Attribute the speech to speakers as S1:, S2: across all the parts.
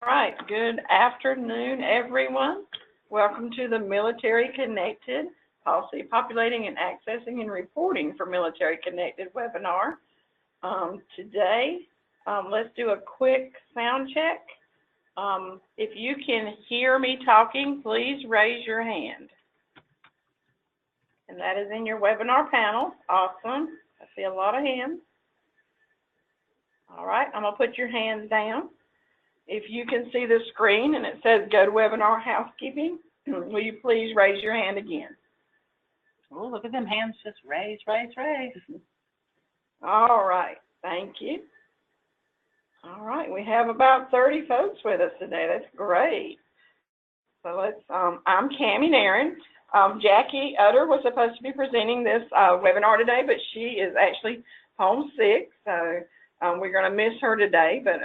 S1: Right, good afternoon, everyone. Welcome to the Military Connected Policy Populating and Accessing and Reporting for Military Connected webinar. Today, let's do a quick sound check. If you can hear me talking, please raise your hand. And that is in your webinar panel. Awesome. I see a lot of hands. All right, I'm going to put your hands down. If you can see the screen and it says go to webinar housekeeping, will you please raise your hand again?
S2: Oh, look at them hands just raise.
S1: All right, thank you. All right, we have about 30 folks with us today. That's great. So let's, I'm Cammie Nairn. Jackie Utter was supposed to be presenting this webinar today, but she is actually homesick, so we're going to miss her today. But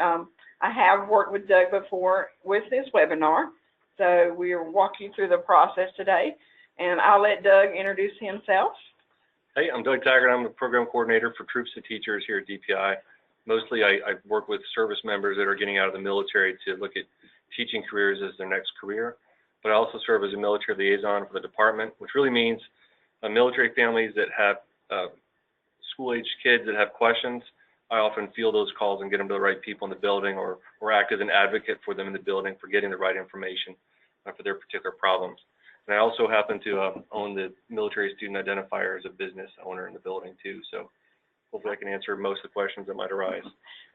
S1: I have worked with Doug before with this webinar, so we'll walk you through the process today, and I'll let Doug introduce himself.
S3: Hey, I'm Doug Taggart. I'm the program coordinator for Troops to Teachers here at DPI. Mostly I work with service members that are getting out of the military to look at teaching careers as their next career, but I also serve as a military liaison for the department, which really means military families that have school-aged kids that have questions. I often field those calls and get them to the right people in the building, or act as an advocate for them in the building for getting the right information for their particular problems. And I also happen to own the Military Student Identifier as a business owner in the building too, so hopefully I can answer most of the questions that might arise.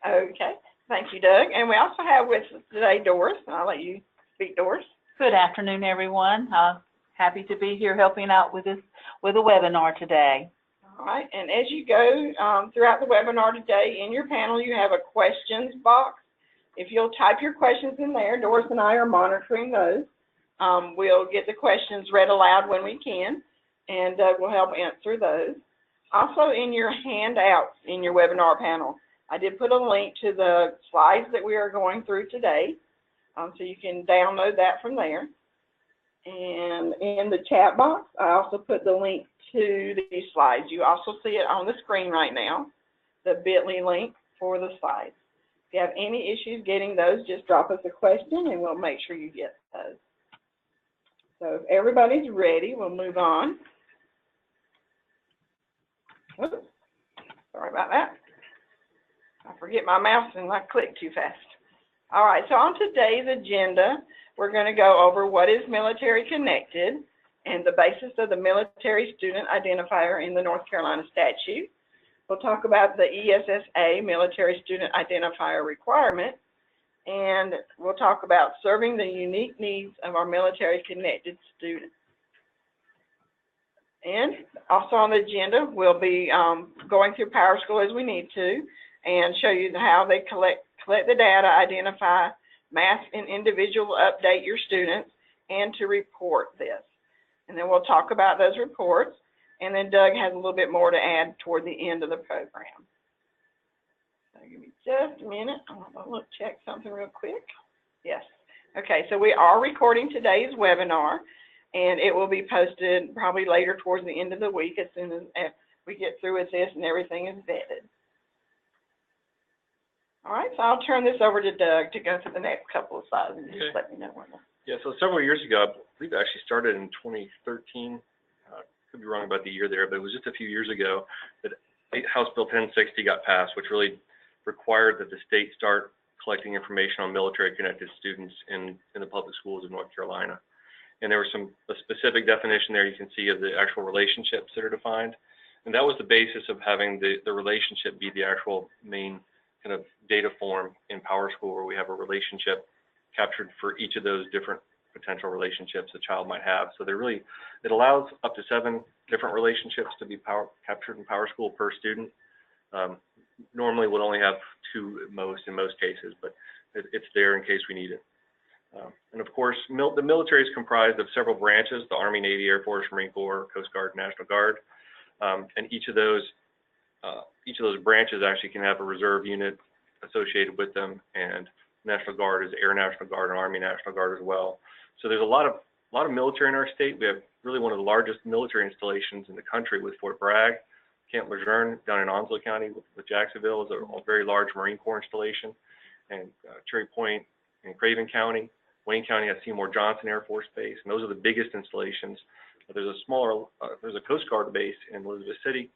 S1: Okay, thank you, Doug. And we also have with us today Doris, and I'll let you speak, Doris.
S2: Good afternoon, everyone. Happy to be here helping out with a webinar today.
S1: All right, and as you go throughout the webinar today, in your panel you have a questions box. If you'll type your questions in there, Doris and I are monitoring those. We'll get the questions read aloud when we can, and Doug will help answer those. Also, in your handouts in your webinar panel, I did put a link to the slides that we are going through today, so you can download that from there. And in the chat box, I also put the link to these slides. You also see it on the screen right now, the bit.ly link for the slides. If you have any issues getting those, just drop us a question and we'll make sure you get those. So if everybody's ready, we'll move on. Oops, sorry about that. I forget my mouse and I click too fast. All right, so on today's agenda, we're going to go over what is Military Connected and the basis of the Military Student Identifier in the North Carolina statute. We'll talk about the ESSA Military Student Identifier requirement, and we'll talk about serving the unique needs of our Military Connected students. And also on the agenda, we'll be going through PowerSchool as we need to and show you how they collect the data, identify, mask and individual update your students, and to report this. And then we'll talk about those reports, and then Doug has a little bit more to add toward the end of the program. So give me just a minute. I'm going to check something real quick. Yes. Okay, so we are recording today's webinar, and it will be posted probably later towards the end of the week as soon as we get through with this and everything is vetted. All right, so I'll turn this over to Doug to go through the next couple of slides and just let me know when.
S3: Yeah, so several years ago, I believe it actually started in 2013. Could be wrong about the year there, but it was just a few years ago that House Bill 1060 got passed, which really required that the state start collecting information on military-connected students in the public schools of North Carolina. And there was a specific definition there you can see of the actual relationships that are defined. And that was the basis of having the relationship be the actual main kind of data form in PowerSchool, where we have a relationship captured for each of those different potential relationships a child might have. So it allows up to 7 different relationships to be captured in PowerSchool per student. Normally we'll only have 2 at most in most cases, but it's there in case we need it. And of course, the military is comprised of several branches: the Army, Navy, Air Force, Marine Corps, Coast Guard, National Guard, and each of those branches actually can have a reserve unit associated with them, and National Guard is Air National Guard and Army National Guard as well. So there's a lot of military in our state. We have really one of the largest military installations in the country with Fort Bragg. Camp Lejeune down in Onslow County with Jacksonville is a very large Marine Corps installation, and Cherry Point in Craven County. Wayne County has Seymour Johnson Air Force Base, and those are the biggest installations. There's a smaller, there's a Coast Guard base in Elizabeth City,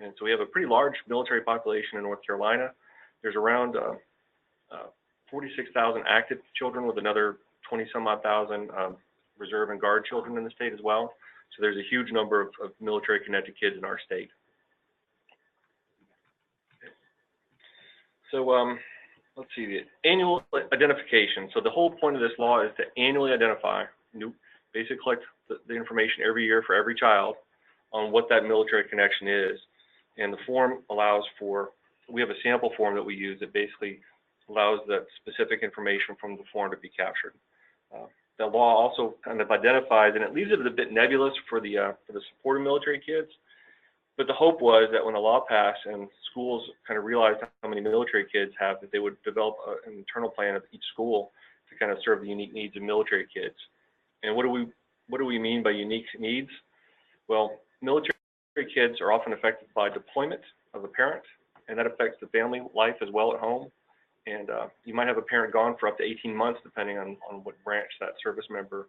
S3: and so we have a pretty large military population in North Carolina. There's around 46,000 active children with another 20-some-odd thousand reserve and guard children in the state as well. So there's a huge number of military-connected kids in our state. So let's see, the annual identification. So the whole point of this law is to annually identify, basically collect the information every year for every child on what that military connection is. And the form allows for, we have a sample form that we use that basically allows that specific information from the form to be captured. The law also kind of identifies, and it leaves it a bit nebulous for the supported military kids. But the hope was that when the law passed and schools kind of realized how many military kids have, that they would develop an internal plan of each school to kind of serve the unique needs of military kids. And what do we mean by unique needs? Well, military kids are often affected by deployment of a parent, and that affects the family life as well at home. And you might have a parent gone for up to 18 months, depending on what branch that service member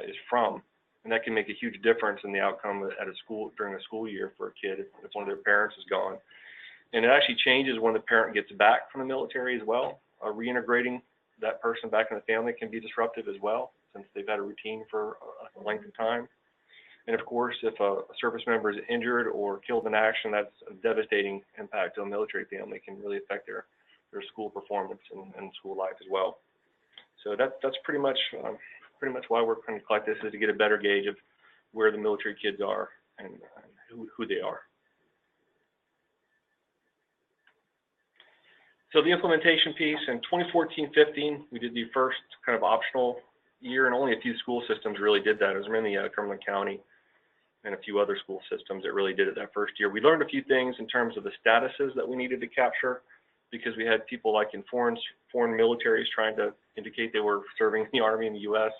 S3: is from. And that can make a huge difference in the outcome at a school during a school year for a kid if one of their parents is gone. And it actually changes when the parent gets back from the military as well. Reintegrating that person back in the family can be disruptive as well, since they've had a routine for a length of time. And of course, if a service member is injured or killed in action, that's a devastating impact to a military family. It can really affect their school performance and school life as well. So that's pretty much why we're trying to collect this, is to get a better gauge of where the military kids are and who they are. So the implementation piece, in 2014-15, we did the first kind of optional year, and only a few school systems really did that. It was mainly Cumberland County and a few other school systems that really did it that first year. We learned a few things in terms of the statuses that we needed to capture, because we had people like in foreign militaries trying to indicate they were serving in the Army in the U.S.,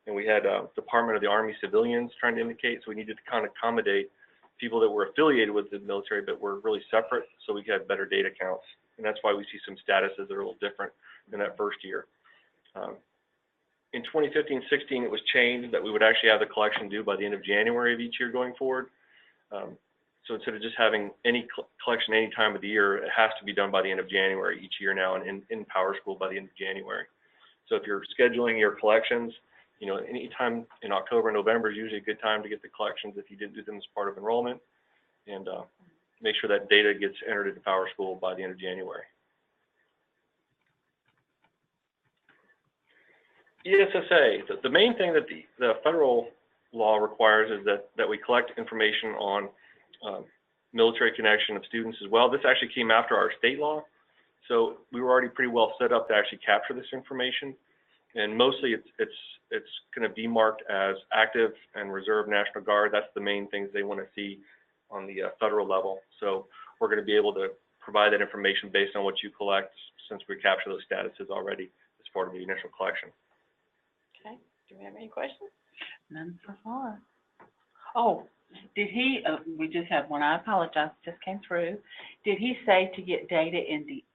S3: and we had Department of the Army civilians trying to indicate, so we needed to kind of accommodate people that were affiliated with the military but were really separate, so we could have better data counts. And that's why we see some statuses that are a little different in that first year. In 2015-16, it was changed that we would actually have the collection due by the end of January of each year going forward. So instead of just having any collection any time of the year, it has to be done by the end of January each year now, and in PowerSchool by the end of January. So if you're scheduling your collections, you know, any time in October, November is usually a good time to get the collections if you didn't do them as part of enrollment, and make sure that data gets entered into PowerSchool by the end of January. ESSA, the main thing that the federal law requires is that we collect information on military connection of students as well. This actually came after our state law, so we were already pretty well set up to actually capture this information. And mostly it's going to be marked as active and reserve National Guard. That's the main things they want to see on the federal level. So we're going to be able to provide that information based on what you collect, since we capture those statuses already as part of the initial collection.
S1: Okay, do we have any questions?
S2: None so far. Oh, did he, we just have one, I apologize, just came through. Did he say to get data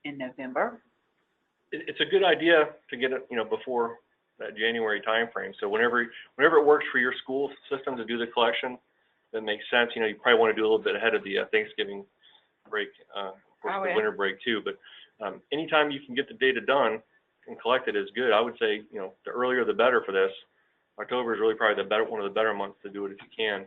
S2: in November?
S3: It's a good idea to get it, you know, before that January timeframe. So whenever it works for your school system to do the collection, that makes sense. You know, you probably want to do a little bit ahead of the Thanksgiving break, of course, the winter break too. But anytime you can get the data done and collect it is good. I would say, you know, the earlier the better for this. October is really probably one of the better months to do it if you can.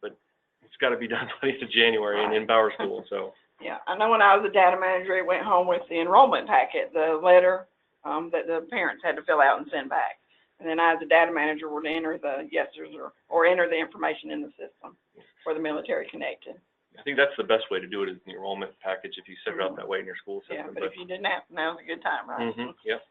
S3: But it's got to be done by the end of January and in PowerSchool. So.
S1: Yeah, I know when I was a data manager, it went home with the enrollment packet, the letter that the parents had to fill out and send back. And then I, as a data manager, would enter the yeses or enter the information in the system for the military connected.
S3: I think that's the best way to do it, is the enrollment package, if you set it up that way in your school system.
S1: Yeah, but if you didn't have, now's a good time, right?
S3: Yep.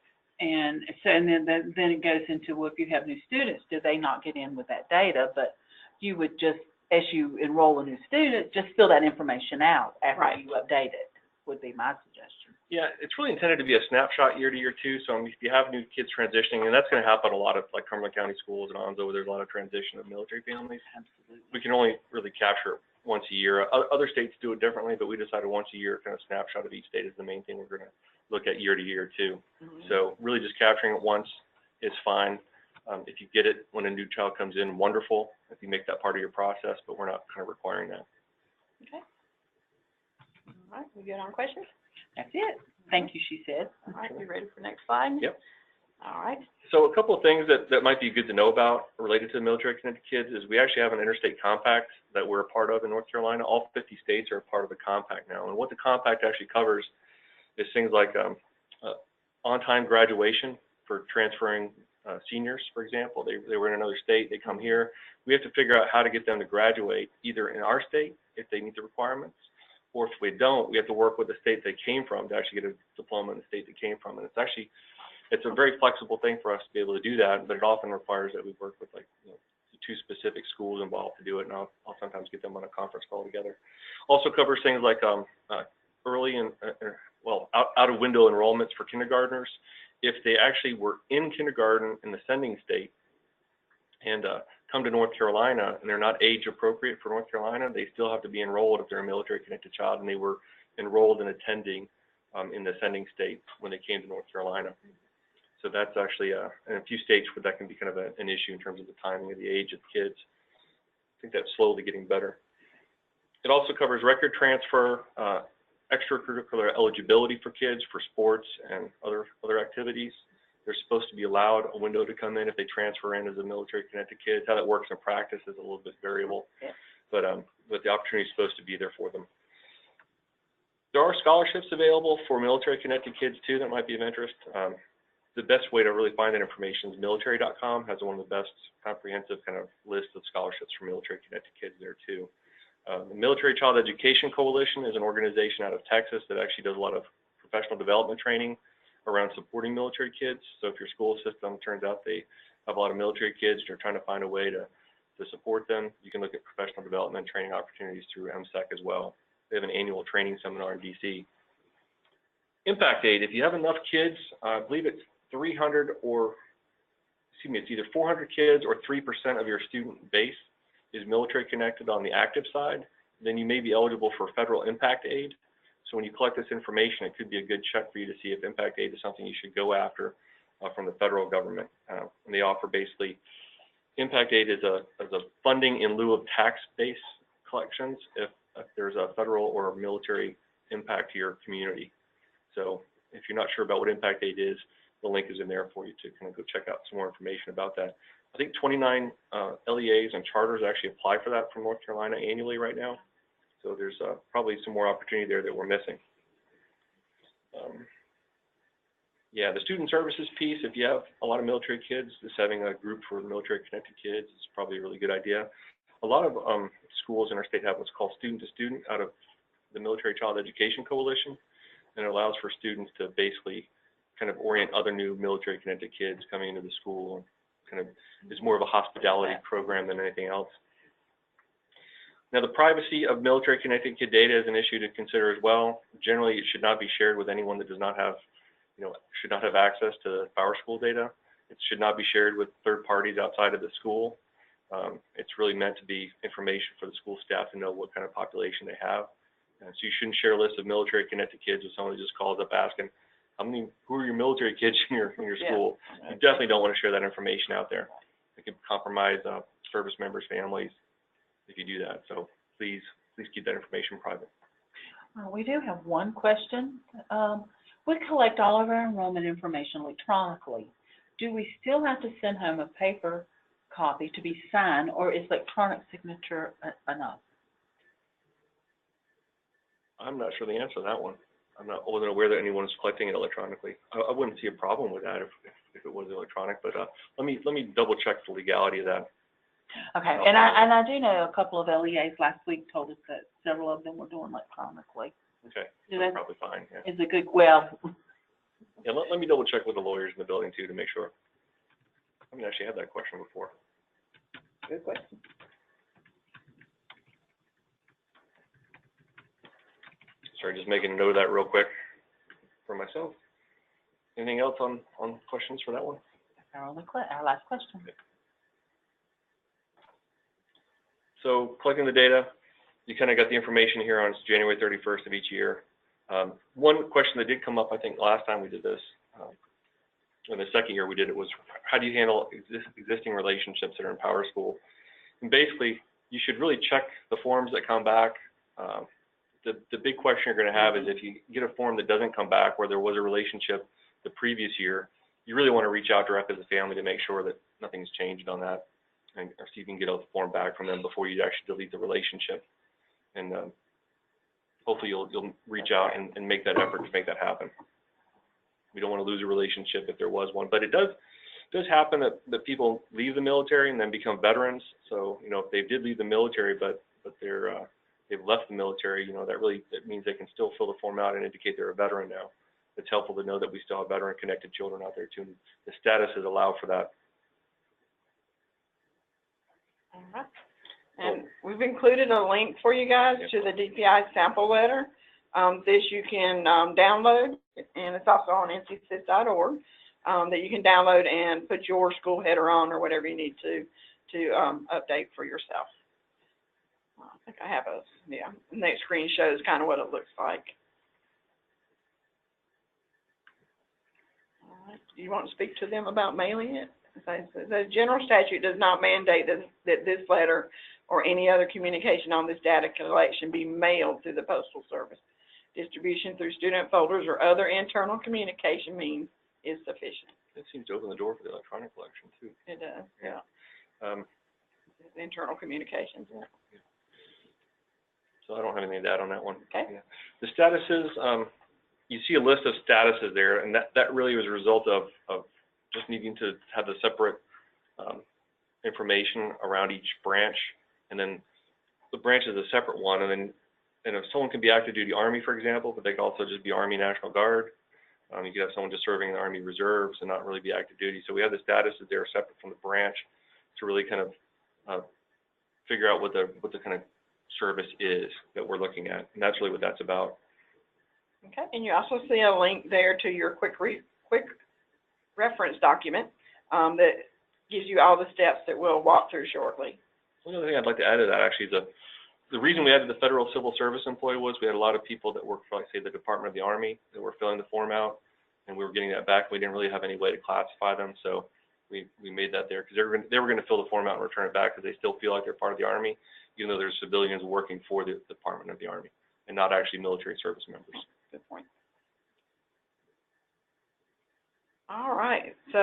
S2: And so, and then it goes into, well, if you have new students, do they not get in with that data? But you would just, as you enroll a new student, just fill that information out after you update it, would be my suggestion.
S3: Yeah, it's really intended to be a snapshot year to year too. So if you have new kids transitioning, and that's going to happen a lot of, like Cumberland County schools and Onzo, where there's a lot of transition of military families.
S2: Absolutely.
S3: We can only really capture it once a year. Other states do it differently, but we decided once a year, kind of snapshot of each state is the main thing we're going to look at year to year too.
S1: Mhm.
S3: So really just capturing it once is fine. If you get it when a new child comes in, wonderful. If you make that part of your process, but we're not kind of requiring that.
S1: Okay. All right, we good on questions?
S2: That's it. Thank you, she said.
S1: All right, you ready for the next slide?
S3: Yep.
S1: All right.
S3: So a couple of things that might be good to know about related to the Military Connected Kids is we actually have an interstate compact that we're a part of in North Carolina. All 50 states are a part of the compact now. And what the compact actually covers is things like on-time graduation for transferring seniors, for example. They were in another state, they come here. We have to figure out how to get them to graduate either in our state if they meet the requirements, or if we don't, we have to work with the state they came from to actually get a diploma in the state they came from. And it's a very flexible thing for us to be able to do that, but it often requires that we work with like, you know, the two specific schools involved to do it, and I'll sometimes get them on a conference call together. Also covers things like early and out of window enrollments for kindergartners. If they actually were in kindergarten in the sending state and come to North Carolina and they're not age appropriate for North Carolina, they still have to be enrolled if they're a military connected child and they were enrolled and attending in the sending state when they came to North Carolina. So that's actually in a few states where that can be kind of an issue in terms of the timing of the age of the kids. I think that's slowly getting better. It also covers record transfer, extracurricular eligibility for kids for sports and other activities. They're supposed to be allowed a window to come in if they transfer in as a military connected kid. How that works in practice is a little bit variable, but the opportunity is supposed to be there for them. There are scholarships available for military connected kids too that might be of interest. The best way to really find that information is military.com has one of the best comprehensive kind of list of scholarships for military connected kids there too. The Military Child Education Coalition is an organization out of Texas that actually does a lot of professional development training around supporting military kids. So if your school system turns out they have a lot of military kids and you're trying to find a way to support them, you can look at professional development training opportunities through MSEC as well. They have an annual training seminar in DC. Impact Aid, if you have enough kids, I believe it's 300 or, excuse me, it's either 400 kids or 3% of your student base is military connected on the active side, then you may be eligible for federal impact aid. So when you collect this information, it could be a good check for you to see if impact aid is something you should go after from the federal government. And they offer basically, impact aid is a funding in lieu of tax-based collections if there's a federal or military impact to your community. So if you're not sure about what impact aid is, the link is in there for you to kind of go check out some more information about that. I think 29 LEAs and charters actually apply for that from North Carolina annually right now. So there's probably some more opportunity there that we're missing. Yeah, the student services piece, if you have a lot of military kids, just having a group for military connected kids is probably a really good idea. A lot of schools in our state have what's called student to student out of the Military Child Education Coalition, and it allows for students to basically kind of orient other new military connected kids coming into the school, and kind of is more of a hospitality program than anything else. Now, the privacy of military connected kid data is an issue to consider as well. Generally, it should not be shared with anyone that does not have, should not have access to our school data. It should not be shared with third parties outside of the school. It's really meant to be information for the school staff to know what kind of population they have. So you shouldn't share a list of military connected kids with someone who just calls up asking, who are your military kids in your school? You definitely don't want to share that information out there. It can compromise service members' families if you do that. So please keep that information private.
S2: We do have one question. We collect all of our enrollment information electronically. Do we still have to send home a paper copy to be signed, or is electronic signature enough?
S3: I'm not sure the answer to that one. I wasn't aware that anyone was collecting it electronically. I wouldn't see a problem with that if it was electronic, but let me double check the legality of that.
S2: Okay, and I do know a couple of LEAs last week told us that several of them were doing electronically.
S3: Okay, that's probably fine. Yeah.
S2: Is it good? Well.
S3: Yeah, let me double check with the lawyers in the building too to make sure. I haven't actually had that question before.
S1: Good question.
S3: Sorry, just making a note of that real quick for myself. Anything else on questions for that one?
S2: Our last question.
S3: Okay. So collecting the data, you kind of got the information here on January 31st of each year. One question that did come up, I think, last time we did this, or the second year we did it, was how do you handle existing relationships that are in PowerSchool? And basically, you should really check the forms that come back. The big question you're going to have is if you get a form that doesn't come back where there was a relationship the previous year, you really want to reach out directly to the family to make sure that nothing's changed on that, and or see if you can get a form back from them before you actually delete the relationship. And hopefully you'll reach out and make that effort to make that happen. We don't want to lose a relationship if there was one, but it does happen that people leave the military and then become veterans. So, you know, if they did leave the military, but they've left the military, you know, that means they can still fill the form out and indicate they're a veteran now. It's helpful to know that we still have veteran-connected children out there too. The statuses allow for that.
S1: All right. And we've included a link for you guys to the DPI sample letter. This you can download, and it's also on ncsys.org, that you can download and put your school header on or whatever you need to update for yourself. I think I have the next screen shows kind of what it looks like. All right. Do you want to speak to them about mailing it? The general statute does not mandate that this letter or any other communication on this data collection be mailed through the Postal Service. Distribution through student folders or other internal communication means is sufficient.
S3: It seems to open the door for the electronic collection too.
S1: It does, yeah. Internal communications, yeah.
S3: So I don't have anything to add on that one.
S1: Okay.
S3: Yeah. The statuses, you see a list of statuses there, and that really was a result of just needing to have the separate information around each branch, and then the branch is a separate one, and if someone can be active duty Army, for example, but they can also just be Army National Guard. You could have someone just serving in the Army Reserves and not really be active duty. So we have the statuses there separate from the branch to really kind of figure out what the kind of service is that we're looking at, and that's really what that's about.
S1: Okay, and you also see a link there to your quick reference document that gives you all the steps that we'll walk through shortly.
S3: One other thing I'd like to add to that actually is the reason we added the federal civil service employee was we had a lot of people that worked for, like, say, the Department of the Army that were filling the form out, and we were getting that back. We didn't really have any way to classify them, so we made that there because they were going to fill the form out and return it back because they still feel like they're part of the Army, even though there's civilians working for the Department of the Army and not actually military service members.
S1: Good point. All right, so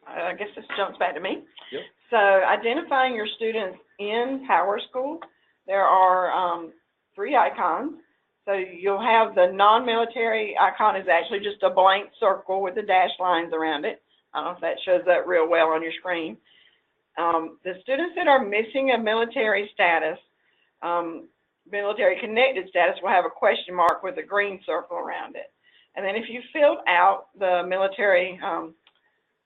S1: I guess this jumps back to me.
S3: Yep.
S1: So identifying your students in PowerSchool, there are 3 icons. So you'll have the non-military icon is actually just a blank circle with the dashed lines around it. I don't know if that shows up real well on your screen. The students that are missing a military status, military connected status, will have a question mark with a green circle around it. And then if you filled out the military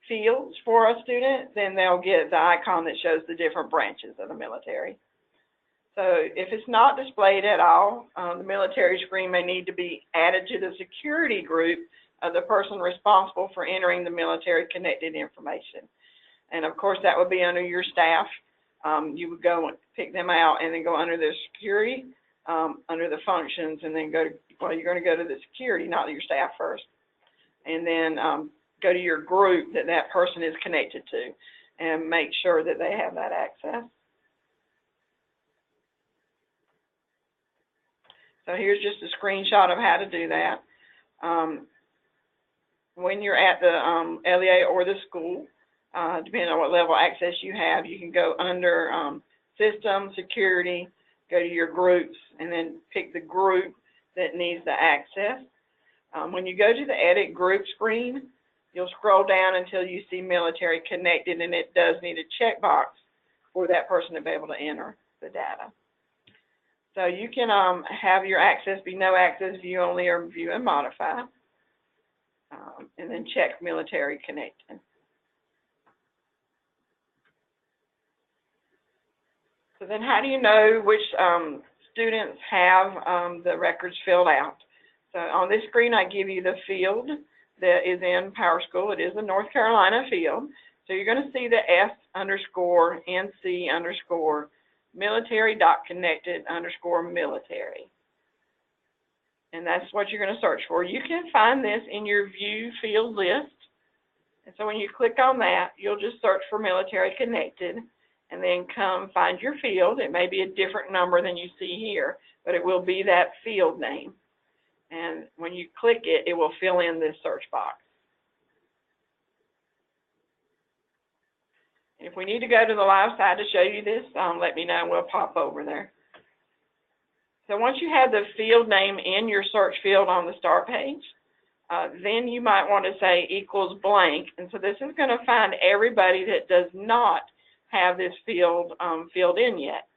S1: fields for a student, then they'll get the icon that shows the different branches of the military. So if it's not displayed at all, the military screen may need to be added to the security group of the person responsible for entering the military connected information. And of course, that would be under your staff. You would go and pick them out and then go under the security, under the functions, and then go to, well, you're going to go to the security, not your staff first. And then go to your group that that person is connected to and make sure that they have that access. So here's just a screenshot of how to do that. When you're at the LEA or the school, depending on what level of access you have, you can go under System, Security, go to your groups, and then pick the group that needs the access. When you go to the Edit Group screen, you'll scroll down until you see Military Connected, and it does need a checkbox for that person to be able to enter the data. So you can have your access be no access, view only, or view and modify, and then check Military Connected. So then how do you know which students have the records filled out? So on this screen, I give you the field that is in PowerSchool. It is a North Carolina field. So you're going to see the S_NC_ military.connected_military. and that's what you're going to search for. You can find this in your View Field List. And so when you click on that, you'll just search for Military Connected, and then come find your field. It may be a different number than you see here, but it will be that field name. And when you click it, it will fill in this search box. And if we need to go to the live side to show you this, let me know and we'll pop over there. So once you have the field name in your search field on the start page, then you might want to say equals blank. And so this is going to find everybody that does not have this field filled in yet.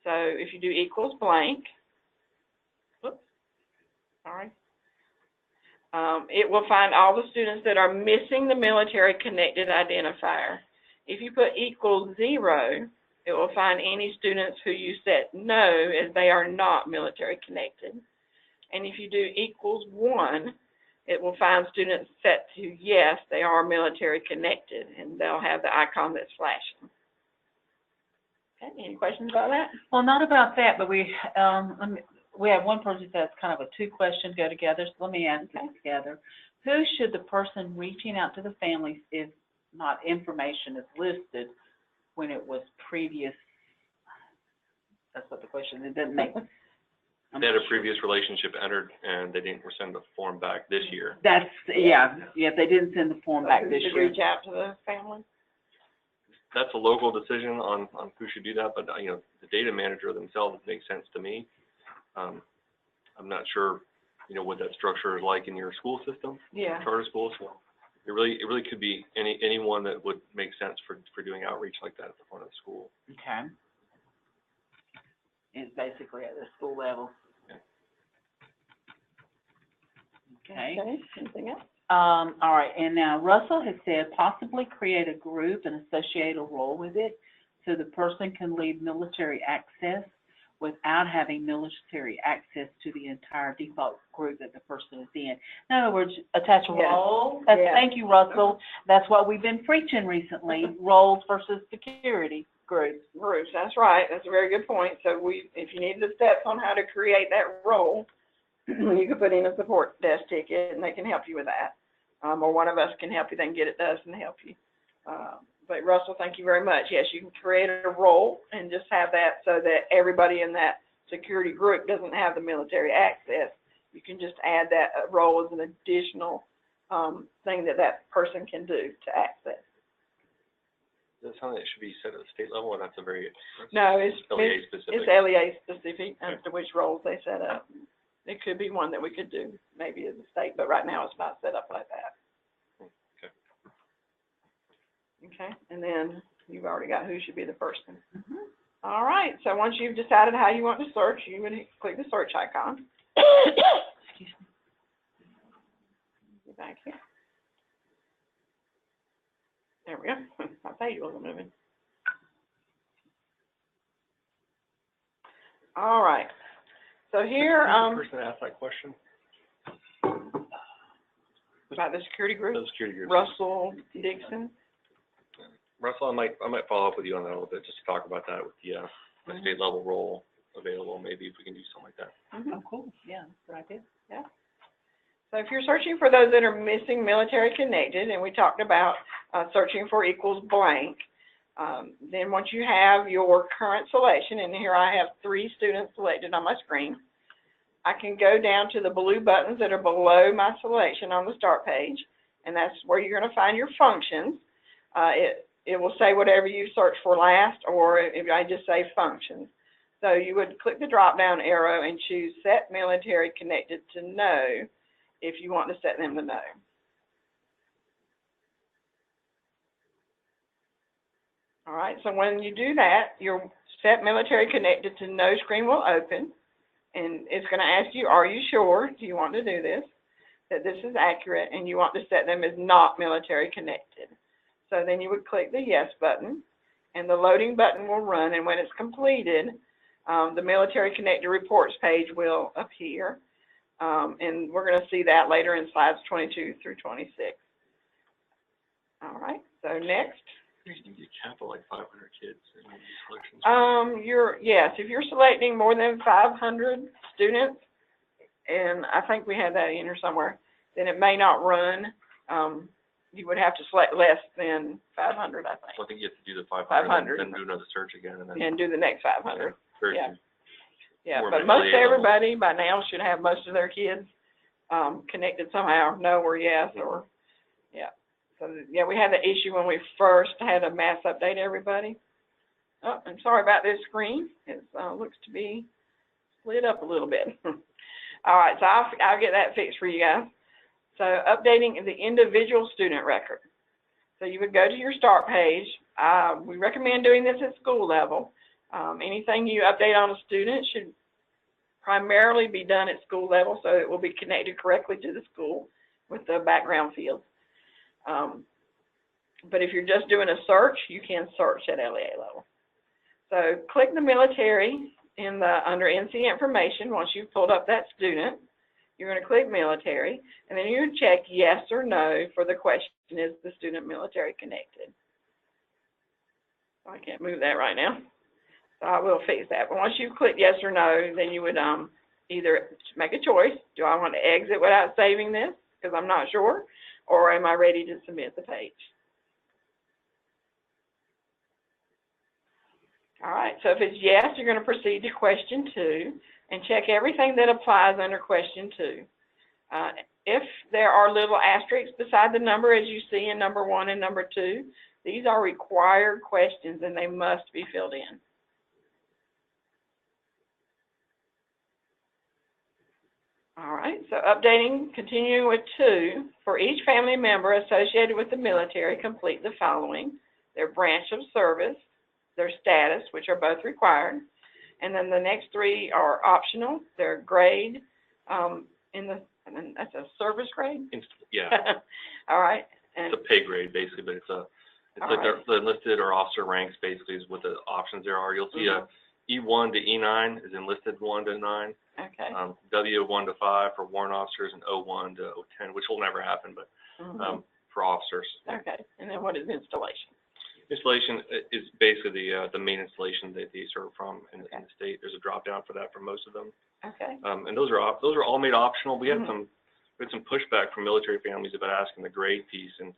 S1: So if you do equals blank, oops, sorry, it will find all the students that are missing the Military Connected identifier. If you put equals 0, it will find any students who you set no, as they are not Military Connected. And if you do equals 1, it will find students set to yes, they are Military Connected, and they'll have the icon that's flashing. Okay, any questions about that?
S2: Well, not about that, but we have one person that's kind of a two-question go together, so let me ask it together. Who should the person reaching out to the families, if not information is listed, when it was previous? That's what the question, it doesn't make.
S3: They had a previous relationship entered, and they didn't send the form back this year.
S2: That's, yeah, they didn't send the form back this year.
S1: Reach out to the family?
S3: That's a local decision on who should do that, but you know, the data manager themselves makes sense to me. I'm not sure, you know, what that structure is like in your school system, charter schools. So it really could be anyone that would make sense for doing outreach like that at the front of the school.
S2: Okay. It's basically at the school level. Okay.
S1: Anything else?
S2: All right, and now Russell has said possibly create a group and associate a role with it so the person can leave military access without having military access to the entire default group that the person is in. In other words, attach a role. Thank you, Russell. That's what we've been preaching recently, roles versus security groups.
S1: Groups, that's right. That's a very good point. So if you need the steps on how to create that role, you can put in a support desk ticket, and they can help you with that. Or one of us can help you, then get it to us and help you. But Russell, thank you very much. Yes, you can create a role and just have that so that everybody in that security group doesn't have the military access. You can just add that role as an additional thing that person can do to access.
S3: Is that something that should be set at the state level, and that's a very
S1: LEA
S3: specific?
S1: It's LEA specific as to which roles they set up. It could be one that we could do maybe as a state, but right now it's not set up like that. Okay, and then you've already got who should be the person. All right, so once you've decided how you want to search, you would click the search icon.
S2: Excuse me.
S1: Get back here. There we go. My page wasn't moving. All right. So here,
S3: the person asked that question
S1: about the security group.
S3: The security group.
S1: Russell Dixon.
S3: Russell, I might follow up with you on that a little bit, just to talk about that with the state level role available. Maybe if we can do something like that.
S2: Oh, cool. Yeah, that's what I did.
S1: Yeah. So if you're searching for those that are missing Military Connected, and we talked about searching for equals blank, then once you have your current selection, and here I have 3 students selected on my screen, I can go down to the blue buttons that are below my selection on the start page, and that's where you're going to find your functions. It will say whatever you searched for last, or if I just say functions. So you would click the drop-down arrow and choose Set Military Connected to No if you want to set them to No. All right, so when you do that, your Set Military Connected to No screen will open, and it's going to ask you, are you sure, do you want to do this, that this is accurate, and you want to set them as not military connected. So then you would click the Yes button, and the loading button will run, and when it's completed, the Military Connected Reports page will appear, and we're going to see that later in slides 22 through 26. All right, so next.
S3: You can get cap of like 500 kids in these selections.
S1: Yes, if you're selecting more than 500 students, and I think we had that in here somewhere, then it may not run. You would have to select less than 500, I think,
S3: Well, I think you have to do the 500,
S1: 500.
S3: then do another search again, and then.
S1: and do the next 500.
S3: Very
S1: Yeah.
S3: good.
S1: Yeah,
S3: More
S1: but
S3: of a
S1: most
S3: LEA level.
S1: everybody by now should have most of their kids connected somehow, no or yes, or, yeah. So, yeah, we had the issue when we first had a mass update everybody. Oh, I'm sorry about this screen. It looks to be split up a little bit. All right, so I'll get that fixed for you guys. So updating the individual student record. So you would go to your start page. We recommend doing this at school level. Anything you update on a student should primarily be done at school level, so it will be connected correctly to the school with the background fields. But if you're just doing a search, you can search at LEA level. So click the military under NC information. Once you've pulled up that student, you're going to click military, and then you check yes or no for the question, is the student military connected? I can't move that right now, so I will fix that. But once you click yes or no, then you would either make a choice. Do I want to exit without saving this because I'm not sure, or am I ready to submit the page? All right, so if it's yes, you're going to proceed to question 2 and check everything that applies under question 2. If there are little asterisks beside the number as you see in number 1 and number 2, these are required questions and they must be filled in. All right, so updating, continuing with 2, for each family member associated with the military, complete the following: their branch of service, their status, which are both required, and then the next 3 are optional. Their grade, and then that's a service grade?
S3: Yeah.
S1: All right. And
S3: It's a pay grade, basically, but it's like
S1: right.
S3: the enlisted or officer ranks, basically, is what the options there are. You'll see a E1 to E9 is enlisted 1 to 9.
S1: Okay.
S3: W1 to 5 for warrant officers, and O1 to O10, which will never happen, but for officers.
S1: Okay. And then what is installation?
S3: Installation is basically the main installation that they serve from in the state. There's a drop down for that for most of them.
S1: Okay.
S3: And those are all made optional. We had some pushback from military families about asking the grade piece, and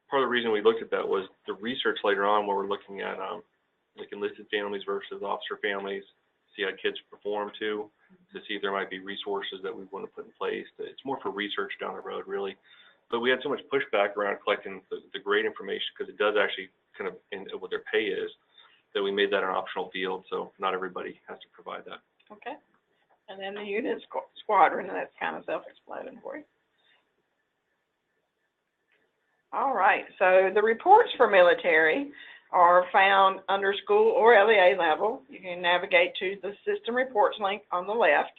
S3: part of the reason we looked at that was the research later on where we're looking at like enlisted families versus officer families, see how kids perform too, to see if there might be resources that we want to put in place. It's more for research down the road, really. But we had so much pushback around collecting the grade information because it does actually kind of in what their pay is, that we made that an optional field, so not everybody has to provide that.
S1: Okay. And then the unit squadron, and that's kind of self-explanatory. All right, so the reports for military are found under school or LEA level. You can navigate to the system reports link on the left,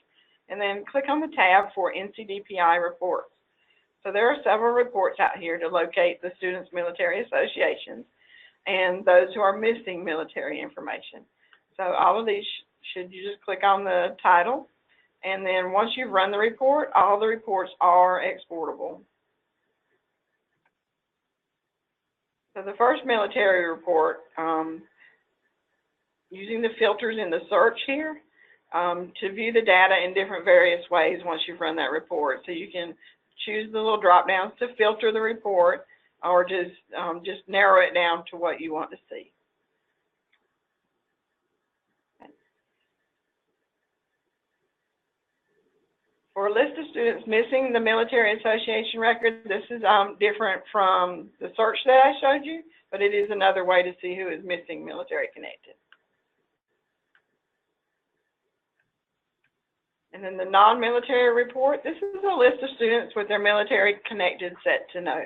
S1: and then click on the tab for NCDPI reports. So there are several reports out here to locate the students' military associations and those who are missing military information. So all of these you just click on the title, and then once you've run the report, all the reports are exportable. So the first military report, using the filters in the search here, to view the data in different various ways once you've run that report. So you can choose the little drop downs to filter the report, or just narrow it down to what you want to see. For a list of students missing the military association record, this is different from the search that I showed you, but it is another way to see who is missing military connected. And then the non-military report, this is a list of students with their military connected set to no.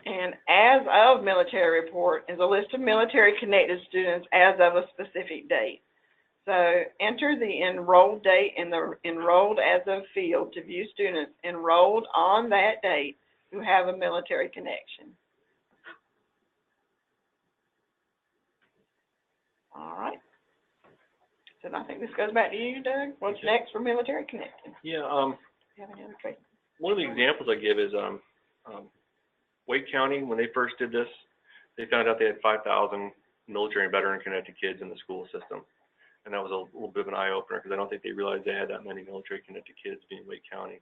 S1: And as of military report is a list of military connected students as of a specific date. So enter the enrolled date in the enrolled as of field to view students enrolled on that date who have a military connection. All right. So I think this goes back to you, Doug. What's next for military connected?
S3: Yeah.
S1: Okay.
S3: One of the examples I give is Wake County. When they first did this, they found out they had 5,000 military and veteran connected kids in the school system. And that was a little bit of an eye-opener because I don't think they realized they had that many military connected kids being Wake County.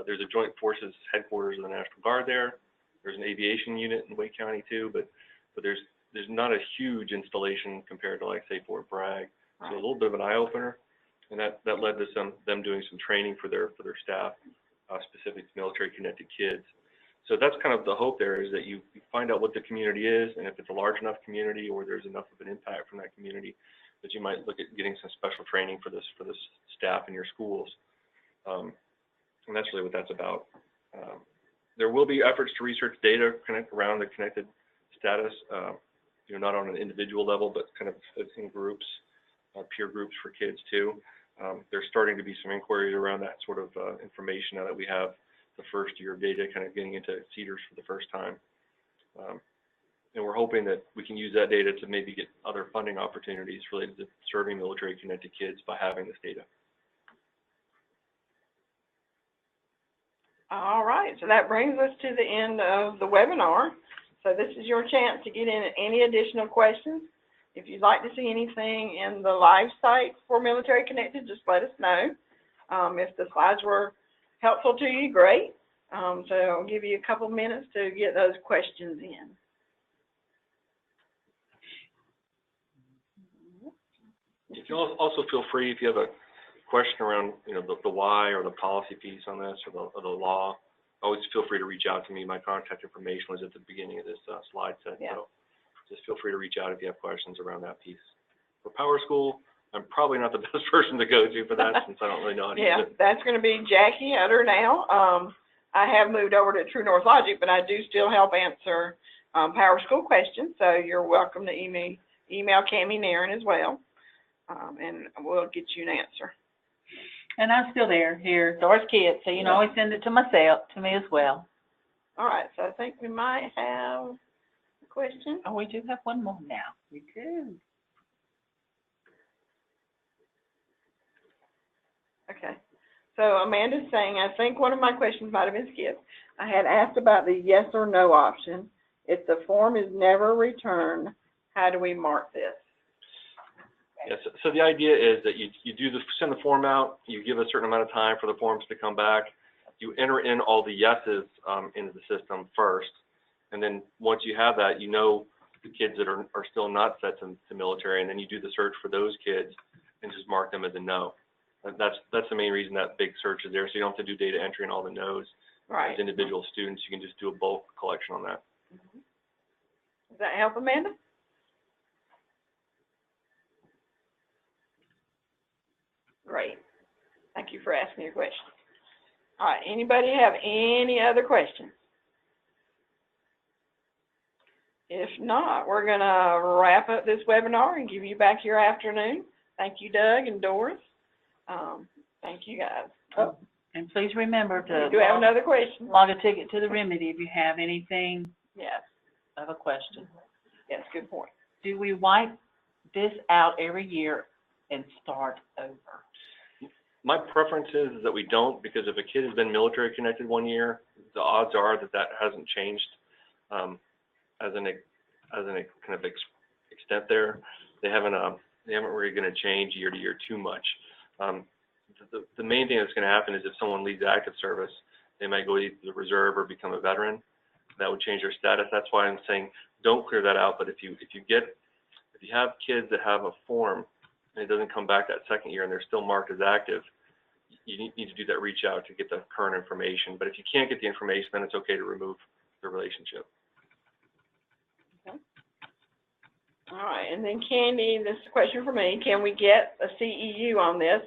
S3: There's a Joint Forces headquarters of the National Guard there. There's an aviation unit in Wake County too, but there's not a huge installation compared to, like, say, Fort Bragg. So a little bit of an eye-opener, and that led to them doing some training for their staff, specific to military connected kids. So that's kind of the hope there, is that you find out what the community is, and if it's a large enough community or there's enough of an impact from that community, that you might look at getting some special training for this staff in your schools. And that's really what that's about. There will be efforts to research data around the connected status, not on an individual level, but kind of in groups, peer groups for kids too. There's starting to be some inquiries around that sort of information now that we have the first year of data kind of getting into CEDARS for the first time. And we're hoping that we can use that data to maybe get other funding opportunities related to serving military connected kids by having this data.
S1: All right, so that brings us to the end of the webinar. So this is your chance to get in any additional questions. If you'd like to see anything in the live site for Military Connected, just let us know. If the slides were helpful to you, great. So I'll give you a couple minutes to get those questions in.
S3: You can also feel free, if you have a question around, the why or the policy piece on this or the law, always feel free to reach out to me. My contact information was at the beginning of this slide set. Yeah. So just feel free to reach out if you have questions around that piece. For Power School, I'm probably not the best person to go to for that since I don't really know how to use it.
S1: That's going to be Jackie Utter now. I have moved over to True North Logic, but I do still help answer Power School questions, so you're welcome to email Cammie Nairn as well, and we'll get you an answer.
S2: And I'm still here, Doris Kidd, so you can always send it to me as well.
S1: All right, so I think we might have a question.
S2: Oh, we do have one more now. We do.
S1: Okay. So Amanda's saying, I think one of my questions might have been skipped. I had asked about the yes or no option. If the form is never returned, how do we mark this?
S3: Yes, so the idea is that you send the form out, you give a certain amount of time for the forms to come back, you enter in all the yeses into the system first, and then once you have that, the kids that are still not set to military, and then you do the search for those kids and just mark them as a no. That's the main reason that big search is there, so you don't have to do data entry on all the no's.
S1: Right.
S3: As individual students, you can just do a bulk collection on that.
S1: Does that help, Amanda? Great. Thank you for asking your question. All right, anybody have any other questions? If not, we're going to wrap up this webinar and give you back your afternoon. Thank you, Doug and Doris. Thank you, guys.
S2: Oh, and please remember to
S1: have another question.
S2: Log a ticket to the Remedy if you have anything.
S1: Yes.
S2: I have a question.
S1: Yes, good point.
S2: Do we wipe this out every year and start over?
S3: My preference is that we don't, because if a kid has been military connected 1 year, the odds are that hasn't changed as an kind of extent there. They haven't really going to change year to year too much. The main thing that's going to happen is if someone leaves active service, they might go either to the reserve or become a veteran. That would change their status. That's why I'm saying don't clear that out. But if you have kids that have a form and it doesn't come back that second year and they're still marked as active, you need to do that reach out to get the current information. But if you can't get the information, then it's okay to remove the relationship.
S1: Okay. All right, and then Candy, this is a question for me. Can we get a CEU on this?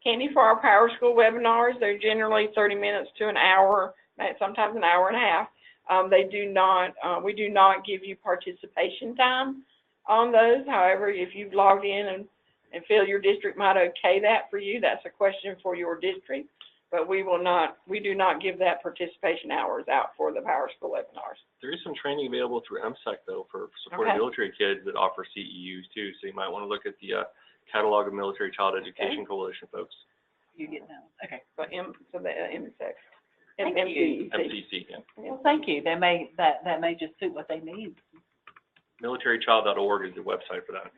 S1: Candy, for our Power School webinars, they're generally 30 minutes to an hour, sometimes an hour and a half. We do not give you participation time on those. However, if you've logged in and feel your district might okay that for you, that's a question for your district. But we do not give that participation hours out for the Power School webinars.
S3: There is some training available through MSEC though for supporting military kids that offer CEUs too. So you might want to look at the Catalog of Military Child Education Coalition folks.
S2: You get that. Okay.
S1: So the MSEC.
S2: MCC.
S3: MCC, yeah.
S2: Well, thank you. That may just suit what they need.
S3: militarychild.org is the website for that.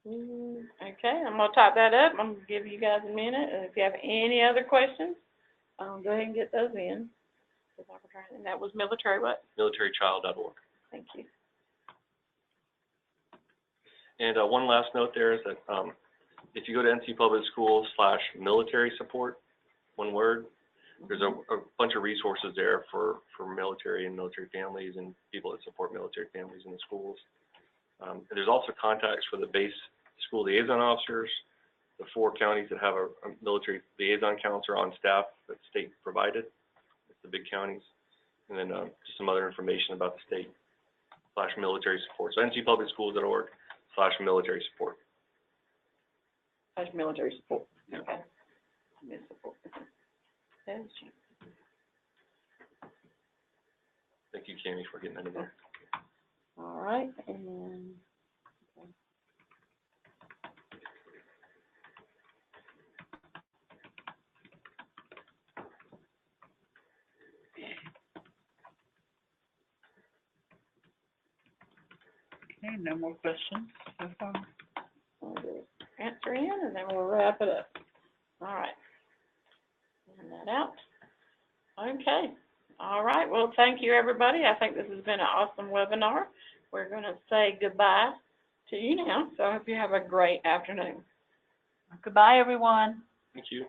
S1: Okay, I'm gonna type that up. I'm gonna give you guys a minute. If you have any other questions, go ahead and get those in. And that was military what?
S3: militarychild.org.
S1: Thank you.
S3: And one last note there is that if you go to NC Public Schools /military support, one word, there's a bunch of resources there for military and military families and people that support military families in the schools. And there's also contacts for the base school liaison officers, the 4 counties that have a military liaison counselor on staff that's state provided. It's the big counties. And then just some other information about the state /military support. So ncpublicschools.org /military support.
S1: Military support.
S3: Yeah.
S1: Okay. Support.
S3: Thank you, Cammie, for getting that in there.
S1: All right, and
S2: Okay, no more questions so far.
S1: we'll do answer in, and then we'll wrap it up. All right. Send that out. Okay. All right. Well, thank you, everybody. I think this has been an awesome webinar. We're going to say goodbye to you now. So I hope you have a great afternoon.
S2: Goodbye, everyone.
S3: Thank you.